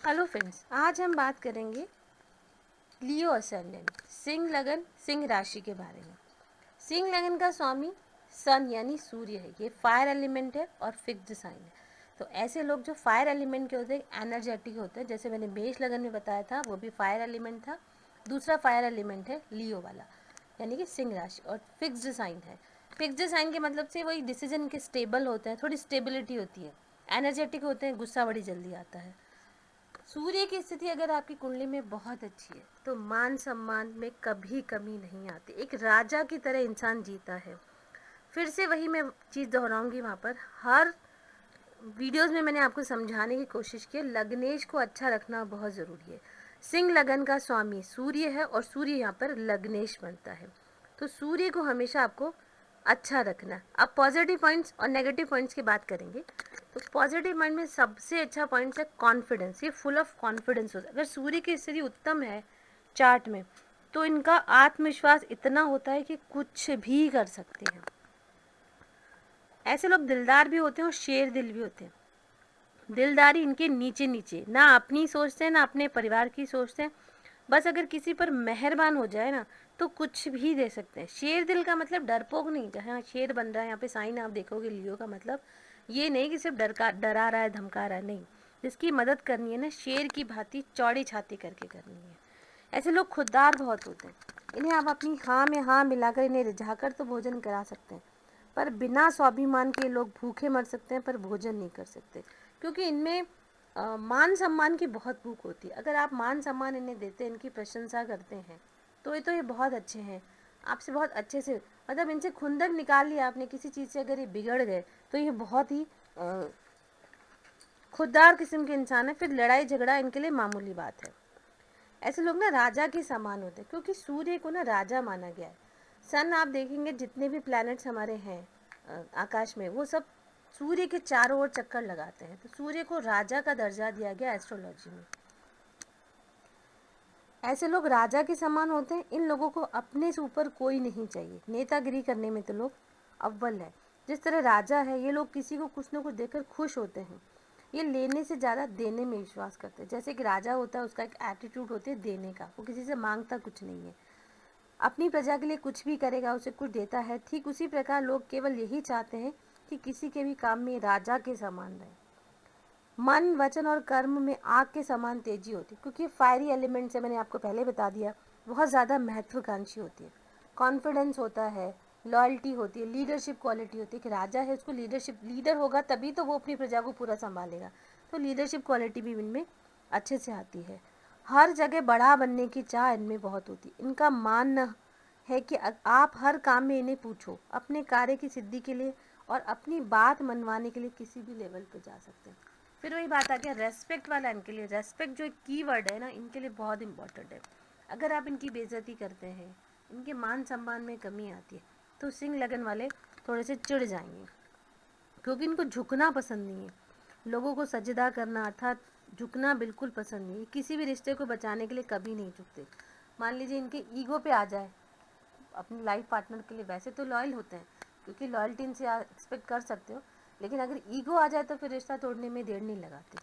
Hello friends, आज हम बात करेंगे लियो असेंडेंट सिंह लगन सिंह राशि के बारे में। सिंह लगन का स्वामी सन यानी सूर्य है। ये फायर एलिमेंट है और फिक्स्ड साइन है। तो ऐसे लोग जो फायर एलिमेंट के होते हैं एनर्जेटिक होते हैं। जैसे मैंने मेष लगन में बताया था, वो भी फायर एलिमेंट था। दूसरा फायर एलिमेंट है लियो वाला, यानी कि सिंह राशि, और फिक्स्ड साइन है। फिक्स्ड साइन के मतलब से वही डिसीजन के स्टेबल होते हैं, थोड़ी स्टेबिलिटी होती है, एनर्जेटिक होते हैं, गुस्सा बड़ी जल्दी आता है। सूर्य की स्थिति अगर आपकी कुंडली में बहुत अच्छी है तो मान सम्मान में कभी कमी नहीं आती। एक राजा की तरह इंसान जीता है। फिर से वही मैं चीज़ दोहराऊंगी, वहाँ पर हर वीडियोस में मैंने आपको समझाने की कोशिश की, लग्नेश को अच्छा रखना बहुत ज़रूरी है। सिंह लगन का स्वामी सूर्य है और सूर्य यहाँ पर लग्नेश बनता है। तो सूर्य को हमेशा आपको अच्छा रखना। अब पॉजिटिव पॉइंट्स और नेगेटिव पॉइंट्स की बात करेंगे। तो पॉजिटिव पॉइंट में सबसे अच्छा पॉइंट है कॉन्फिडेंस। ये फुल ऑफ कॉन्फिडेंस होता है। अगर सूर्य की स्थिति उत्तम है चार्ट में तो इनका आत्मविश्वास इतना होता है कि कुछ भी कर सकते हैं। ऐसे लोग दिलदार भी होते हैं और शेर दिल भी होते हैं। दिलदारी इनके नीचे नीचे, ना अपनी सोचते हैं ना अपने परिवार की सोचते हैं। बस अगर किसी पर मेहरबान हो जाए ना तो कुछ भी दे सकते हैं। शेर दिल का मतलब डरपोक नहीं, जहाँ शेर बन रहा है यहाँ पे साइन आप देखोगे लियो का मतलब ये नहीं कि सिर्फ डरा रहा है धमका रहा है, नहीं। जिसकी मदद करनी है ना शेर की भांति चौड़ी छाती करके करनी है। ऐसे लोग खुददार बहुत होते हैं। इन्हें आप अपनी हाँ में हाँ मिलाकर इन्हें रिझाकर तो भोजन करा सकते हैं, पर बिना स्वाभिमान के लोग भूखे मर सकते हैं पर भोजन नहीं कर सकते, क्योंकि इनमें मान सम्मान की बहुत भूख होती है। अगर आप मान सम्मान इन्हें देते हैं, इनकी प्रशंसा करते हैं तो ये बहुत अच्छे हैं, आपसे बहुत अच्छे से, मतलब इनसे खुंदक निकाल लिया आपने किसी चीज़ से, अगर ये बिगड़ गए तो ये बहुत ही खुददार किस्म के इंसान है। फिर लड़ाई झगड़ा इनके लिए मामूली बात है। ऐसे लोग ना राजा के समान होते हैं, क्योंकि सूर्य को ना राजा माना गया है। सन आप देखेंगे जितने भी प्लैनेट्स हमारे हैं आकाश में, वो सब सूर्य के चारों ओर चक्कर लगाते हैं। तो सूर्य को राजा का दर्जा दिया गया एस्ट्रोलॉजी में। ऐसे लोग राजा के समान होते हैं। इन लोगों को अपने से ऊपर कोई नहीं चाहिए। नेतागिरी करने में तो लोग अव्वल है। जिस तरह राजा है, ये लोग किसी को कुछ न कुछ देकर खुश होते हैं। ये लेने से ज़्यादा देने में विश्वास करते हैं। जैसे कि राजा होता है, उसका एक एटीट्यूड होता है देने का, वो किसी से मांगता कुछ नहीं है, अपनी प्रजा के लिए कुछ भी करेगा, उसे कुछ देता है। ठीक उसी प्रकार लोग केवल यही चाहते हैं कि किसी के भी काम में राजा के समान रहे। मन वचन और कर्म में आग के समान तेजी होती है, क्योंकि फायरी एलिमेंट से मैंने आपको पहले बता दिया बहुत ज़्यादा महत्वाकांक्षी होती है। कॉन्फिडेंस होता है, लॉयल्टी होती है, लीडरशिप क्वालिटी होती है। कि राजा है, उसको लीडरशिप, लीडर होगा तभी तो वो अपनी प्रजा को पूरा संभालेगा। तो लीडरशिप क्वालिटी भी इनमें अच्छे से आती है। हर जगह बड़ा बनने की चाह इनमें बहुत होती है। इनका मानना है कि आप हर काम में इन्हें पूछो, अपने कार्य की सिद्धि के लिए और अपनी बात मनवाने के लिए किसी भी लेवल पर जा सकते हैं। फिर वही बात आ गया रेस्पेक्ट वाला। इनके लिए रेस्पेक्ट जो एक कीवर्ड है ना, इनके लिए बहुत इंपॉर्टेंट है। अगर आप इनकी बेइज्जती करते हैं, इनके मान सम्मान में कमी आती है, तो सिंह लगन वाले थोड़े से चिढ़ जाएंगे, क्योंकि इनको झुकना पसंद नहीं है। लोगों को सजदा करना अर्थात झुकना बिल्कुल पसंद नहीं है। किसी भी रिश्ते को बचाने के लिए कभी नहीं झुकते। मान लीजिए इनके ईगो पे आ जाए अपनी लाइफ पार्टनर के लिए, वैसे तो लॉयल होते हैं क्योंकि लॉयल्टी इनसे एक्सपेक्ट कर सकते हो, लेकिन अगर ईगो आ जाए तो फिर रिश्ता तोड़ने में देर नहीं लगाते।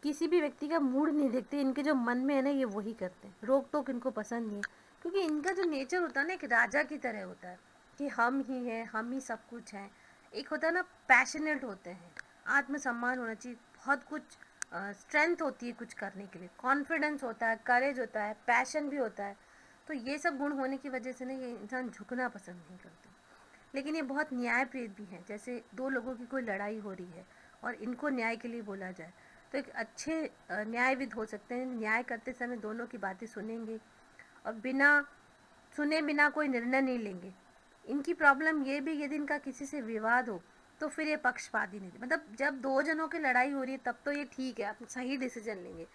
किसी भी व्यक्ति का मूड नहीं देखते, इनके जो मन में है ना ये वही करते हैं। रोक टोक इनको पसंद नहीं है, क्योंकि इनका जो नेचर होता है ना एक राजा की तरह होता है कि हम ही हैं, हम ही सब कुछ हैं। एक होता है ना पैशनेट होते हैं, आत्मसम्मान होना चाहिए, बहुत कुछ स्ट्रेंथ होती है कुछ करने के लिए, कॉन्फिडेंस होता है, करेज होता है, पैशन भी होता है। तो ये सब गुण होने की वजह से ना ये इंसान झुकना पसंद नहीं करते। लेकिन ये बहुत न्यायप्रिय भी हैं। जैसे दो लोगों की कोई लड़ाई हो रही है और इनको न्याय के लिए बोला जाए तो एक अच्छे न्यायविद हो सकते हैं। न्याय करते समय दोनों की बातें सुनेंगे और बिना सुने बिना कोई निर्णय नहीं लेंगे। इनकी प्रॉब्लम ये भी, यदि इनका किसी से विवाद हो तो फिर ये पक्षपाती नहीं, मतलब जब दो जनों की लड़ाई हो रही है तब तो ये ठीक है, आप सही डिसीजन लेंगे,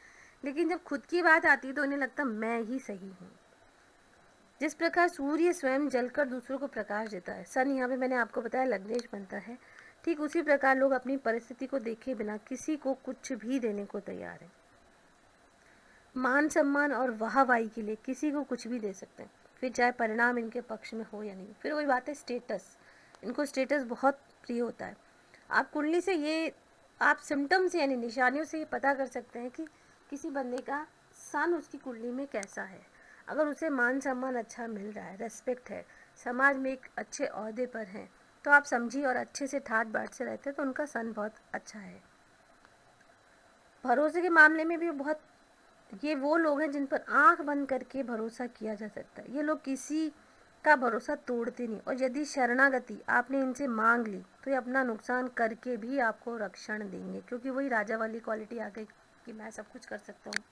लेकिन जब खुद की बात आती है तो इन्हें लगता है मैं ही सही हूँ। जिस प्रकार सूर्य स्वयं जलकर दूसरों को प्रकाश देता है, सन यहाँ पे मैंने आपको बताया लग्नेश बनता है, ठीक उसी प्रकार लोग अपनी परिस्थिति को देखे बिना किसी को कुछ भी देने को तैयार हैं। मान सम्मान और वाहवाही के लिए किसी को कुछ भी दे सकते हैं, फिर चाहे परिणाम इनके पक्ष में हो या नहीं। फिर वही बात है स्टेटस, इनको स्टेटस बहुत प्रिय होता है। आप कुंडली से ये आप सिम्टम्स यानी निशानियों से ये पता कर सकते हैं कि किसी बंदे का सन उसकी कुंडली में कैसा है। अगर उसे मान सम्मान अच्छा मिल रहा है, रेस्पेक्ट है, समाज में एक अच्छे ओहदे पर है, तो आप समझिए और अच्छे से ठाट बाट से रहते हैं तो उनका सन बहुत अच्छा है। भरोसे के मामले में भी बहुत, ये वो लोग हैं जिन पर आंख बंद करके भरोसा किया जा सकता है। ये लोग किसी का भरोसा तोड़ते नहीं, और यदि शरणागति आपने इनसे मांग ली तो ये अपना नुकसान करके भी आपको रक्षण देंगे, क्योंकि वही राजा वाली क्वालिटी आ गई कि मैं सब कुछ कर सकता हूँ।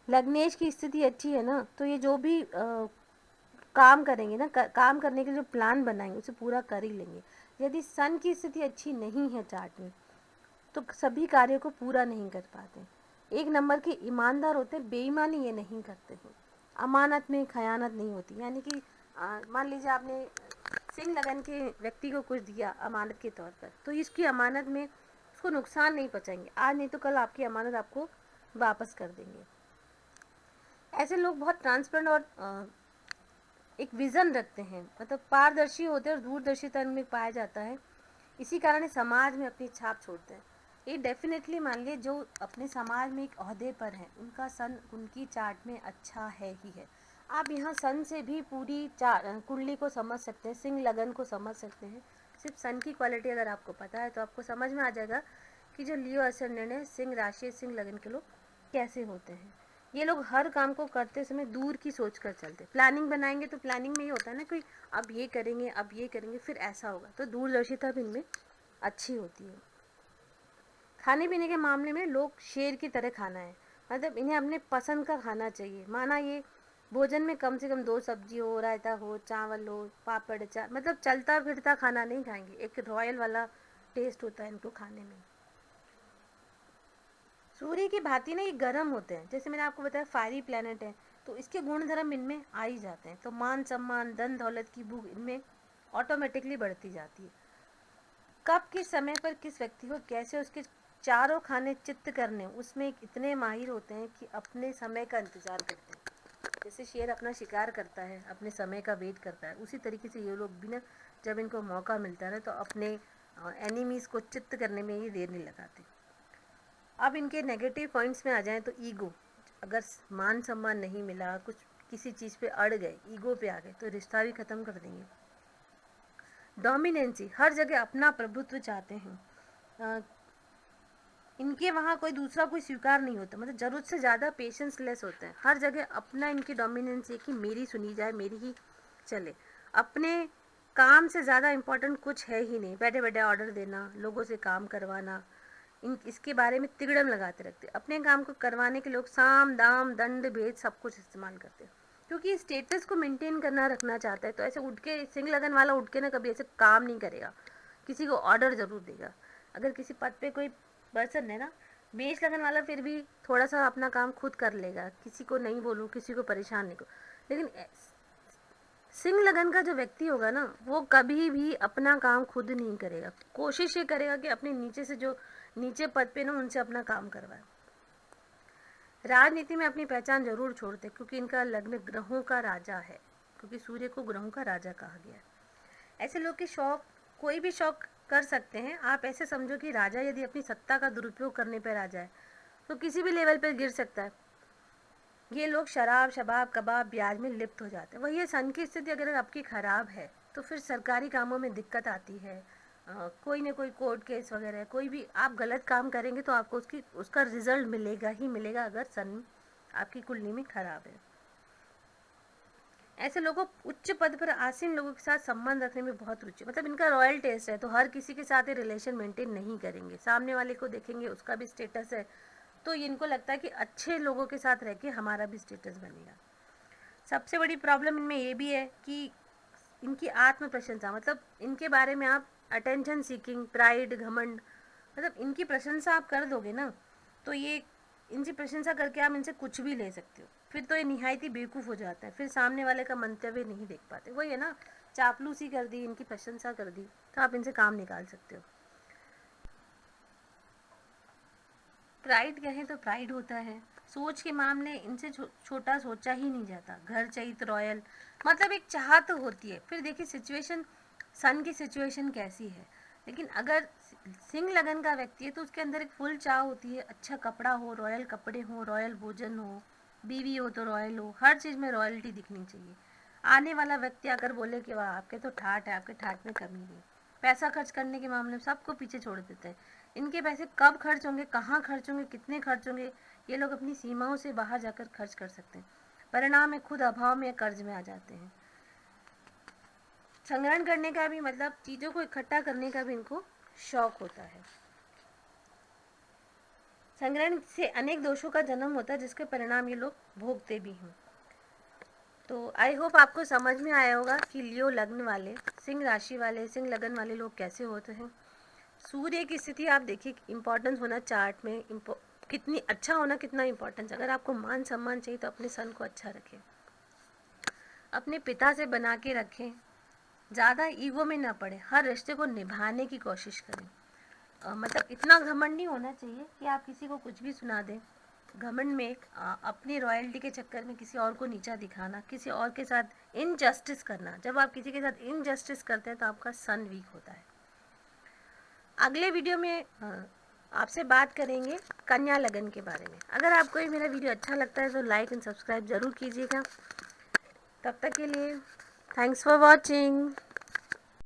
लग्नेश की स्थिति अच्छी है ना, तो ये जो भी काम करेंगे ना, काम करने के जो प्लान बनाएंगे उसे पूरा कर ही लेंगे। यदि सन की स्थिति अच्छी नहीं है चार्ट में, तो सभी कार्यों को पूरा नहीं कर पाते। एक नंबर के ईमानदार होते हैं, बेईमानी ये नहीं करते हैं। अमानत में खयानत नहीं होती, यानी कि मान लीजिए आपने सिंह लगन के व्यक्ति को कुछ दिया अमानत के तौर पर, तो इसकी अमानत में उसको नुकसान नहीं पहुंचाएंगे। आज नहीं तो कल आपकी अमानत आपको वापस कर देंगे। ऐसे लोग बहुत ट्रांसपेरेंट और एक विज़न रखते हैं, मतलब पारदर्शी होते हैं और दूरदर्शिता में पाया जाता है। इसी कारण समाज में अपनी छाप छोड़ते हैं। ये डेफिनेटली मान लिए जो अपने समाज में एक ओहदे पर हैं, उनका सन उनकी चार्ट में अच्छा है ही है। आप यहाँ सन से भी पूरी कुंडली को समझ सकते हैं, सिंह लगन को समझ सकते हैं। सिर्फ सन की क्वालिटी अगर आपको पता है तो आपको समझ में आ जाएगा कि जो लियो असेंडेंट है, सिंह राशि, सिंह लगन के लोग कैसे होते हैं। ये लोग हर काम को करते समय दूर की सोच कर चलते। प्लानिंग बनाएंगे तो प्लानिंग में ये होता है ना कि अब ये करेंगे, अब ये करेंगे, फिर ऐसा होगा, तो दूरदर्शिता भी इनमें अच्छी होती है। खाने पीने के मामले में लोग शेर की तरह खाना है, मतलब इन्हें अपने पसंद का खाना चाहिए। माना ये भोजन में कम से कम 2 सब्जी हो, रायता हो, चावल हो, पापड़, चार, मतलब चलता फिरता खाना नहीं खाएंगे। एक रॉयल वाला टेस्ट होता है इनको खाने में। सूर्य की भांति ना ये गर्म होते हैं, जैसे मैंने आपको बताया फायरी प्लैनेट है, तो इसके गुण धर्म इनमें आ ही जाते हैं। तो मान सम्मान, धन दौलत की भूख इनमें ऑटोमेटिकली बढ़ती जाती है। कब किस समय पर किस व्यक्ति को कैसे उसके चारों खाने चित्त करने, उसमें इतने माहिर होते हैं कि अपने समय का इंतजार करते हैं। जैसे शेर अपना शिकार करता है, अपने समय का वेट करता है, उसी तरीके से ये लोग भी ना, जब इनको मौका मिलता है ना, तो अपने एनिमीज़ को चित्त करने में ये देर नहीं लगाते। अब इनके नेगेटिव पॉइंट्स में आ जाएं तो ईगो, अगर मान सम्मान नहीं मिला, कुछ किसी चीज़ पे अड़ गए, ईगो पे आ गए, तो रिश्ता भी ख़त्म कर देंगे। डोमिनेंसी, हर जगह अपना प्रभुत्व चाहते हैं। इनके वहाँ कोई दूसरा कोई स्वीकार नहीं होता, मतलब ज़रूरत से ज़्यादा पेशेंस लेस होते हैं। हर जगह अपना इनकी डोमिनेंसी है कि मेरी सुनी जाए, मेरी ही चले। अपने काम से ज़्यादा इम्पोर्टेंट कुछ है ही नहीं। बैठे बैठे ऑर्डर देना, लोगों से काम करवाना, इसके बारे में तिगड़म लगाते रखते। अपने काम को करवाने के लोग साम दाम दंड भेद सब कुछ इस्तेमाल करते हैं, क्योंकि स्टेटस को मेंटेन करना रखना चाहता है। तो ऐसे उठ के सिंह लगन वाला उठ के ना कभी ऐसे काम नहीं करेगा, किसी को ऑर्डर ज़रूर देगा। अगर किसी पद पे कोई पर्सन है ना, मेष लगन वाला फिर भी थोड़ा सा अपना काम खुद कर लेगा, किसी को नहीं बोलूँ, किसी को परेशान नहीं करूँ। लेकिन सिंह लगन का जो व्यक्ति होगा ना, वो कभी भी अपना काम खुद नहीं करेगा। कोशिश ये करेगा कि अपने नीचे से जो नीचे पद पे ना, उनसे अपना काम करवाए। राजनीति में अपनी पहचान जरूर छोड़ते, क्योंकि इनका लग्न ग्रहों का राजा है, क्योंकि सूर्य को ग्रहों का राजा कहा गया है। ऐसे लोग के शौक, कोई भी शौक कर सकते हैं। आप ऐसे समझो कि राजा यदि अपनी सत्ता का दुरुपयोग करने पर आ जाए तो किसी भी लेवल पर गिर सकता है। ये लोग शराब, शबाब, कबाब, ब्याज में लिप्त हो जाते हैं। वही ये सन की स्थिति अगर आपकी ख़राब है तो फिर सरकारी कामों में दिक्कत आती है। कोई ना कोई कोर्ट केस वगैरह, कोई भी आप गलत काम करेंगे तो आपको उसका रिजल्ट मिलेगा ही मिलेगा, अगर सन आपकी कुंडली में ख़राब है। ऐसे लोगों को उच्च पद पर आसीन लोगों के साथ संबंध रखने में बहुत रुचि, मतलब इनका रॉयल टेस्ट है, तो हर किसी के साथ ये रिलेशन मेंटेन नहीं करेंगे। सामने वाले को देखेंगे उसका भी स्टेटस है, तो इनको लगता है कि अच्छे लोगों के साथ रह के हमारा भी स्टेटस बनेगा। सबसे बड़ी प्रॉब्लम इनमें ये भी है कि इनकी आत्म प्रशंसा, मतलब इनके बारे में आप अटेंशन सीकिंग, प्राइड, घमंड, मतलब इनकी प्रशंसा आप कर दोगे ना, तो ये इनकी प्रशंसा करके आप इनसे कुछ भी ले सकते हो। फिर तो ये निहायत ही बेवकूफ़ हो जाता है, फिर सामने वाले का मंतव्य नहीं देख पाते। वही है ना, चापलूसी कर दी, इनकी प्रशंसा कर दी, तो आप इनसे काम निकाल सकते हो। प्राइड कहें तो प्राइड होता है। सोच के मामले इनसे छोटा सोचा ही नहीं जाता। घर चाहिए रॉयल, मतलब एक चाहत होती है। फिर देखिए सिचुएशन, सन की सिचुएशन कैसी है। लेकिन अगर सिंह लगन का व्यक्ति है तो उसके अंदर एक फुल चाह होती है, अच्छा कपड़ा हो, रॉयल कपड़े हो, रॉयल भोजन हो, बीवी हो तो रॉयल हो, हर चीज़ में रॉयल्टी दिखनी चाहिए। आने वाला व्यक्ति अगर बोले कि वाह आपके तो ठाट है, आपके ठाट में कमी नहीं, पैसा खर्च करने के मामले में सबको पीछे छोड़ देते हैं। इनके पैसे कब खर्च होंगे, कहाँ खर्च होंगे, कितने खर्च होंगे, ये लोग अपनी सीमाओं से बाहर जाकर खर्च कर सकते हैं। परिणाम में खुद अभाव में कर्ज में आ जाते हैं। संग्रहण करने का भी मतलब चीज़ों को इकट्ठा करने का भी इनको शौक होता है। संग्रहण से अनेक दोषों का जन्म होता है जिसके परिणाम ये लोग भोगते भी हैं। तो आई होप आपको समझ में आया होगा कि लियो लग्न वाले, सिंह राशि वाले, सिंह लगन वाले लोग कैसे होते हैं। सूर्य की स्थिति आप देखिए, इम्पोर्टेंस होना चार्ट में, कितनी अच्छा होना कितना इम्पोर्टेंस। अगर आपको मान सम्मान चाहिए तो अपने सन को अच्छा रखें, अपने पिता से बना के रखें, ज़्यादा ईगो में ना पड़े, हर रिश्ते को निभाने की कोशिश करें। मतलब इतना घमंड नहीं होना चाहिए कि आप किसी को कुछ भी सुना दें। घमंड में अपनी रॉयल्टी के चक्कर में किसी और को नीचा दिखाना, किसी और के साथ इनजस्टिस करना। जब आप किसी के साथ इनजस्टिस करते हैं तो आपका सन वीक होता है। अगले वीडियो में आपसे बात करेंगे कन्या लगन के बारे में। अगर आपको ये मेरा वीडियो अच्छा लगता है तो लाइक एंड सब्सक्राइब ज़रूर कीजिएगा। तब तक के लिए थैंक्स फॉर वॉचिंग।